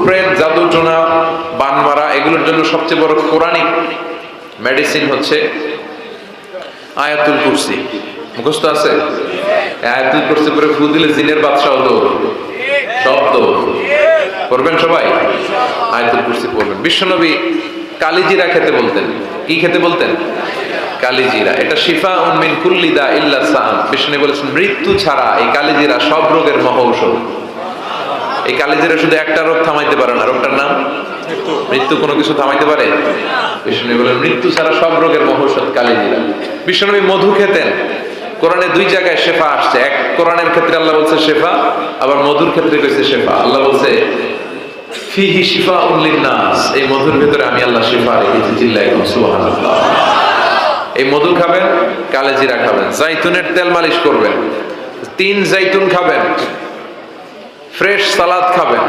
প্রেত, জাদু টোনা, বান মারা এগুলোর জন্য সবচেয়ে বড় কোরআনিক মেডিসিন হচ্ছে আয়াতুল কুরসি। মুখস্থ আছে? আয়াতুল কুরসি পরে ফু দিলে জিনের বাদশাহ দৌড়, সব দৌড়। করবেন সবাই? আয়াতুল কুরসি পড়বেন। বিশ্বনবী কালিজিরা খেতে বলতেন। কি খেতে বলতেন? কালিজিরা। এটা শিফা মিন কুল্লি দা ইল্লা সাম। বিশ্বনবী বলেছেন মৃত্যু ছাড়া এই কালিজিরা সব রোগের মহৌষধ। এই কালিজিরা শুধু একটা রোগ থামাইতে পারে না, রোগটার নাম মৃত্যু। কোনো কিছু থামাইতে পারে? বিশ্বনবী বলেন মৃত্যু ছাড়া সব রোগের মহৌষধ কালিজিরা। বিশ্বনবী মধু খেতেন। কোরআনে দুই জায়গায় শেফা আসছে। এক কোরআনের ক্ষেত্রে আল্লাহ বলছে শেফা, আবার মধুর ক্ষেত্রে কইছে শেফা। আল্লাহ বলছে ফিহি শিফাউন লিন-নাস, এই মধুর ভিতরে আমি আল্লাহ শিফা রেখেছি। চিল্লাইয়া সুবহানাল্লাহ। এই মধু খাবেন, কালিজিরা খাবেন, জাইতুনের তেল মালিশ করবেন, 3 জাইতুন খাবেন, ফ্রেশ সালাদ খাবেন,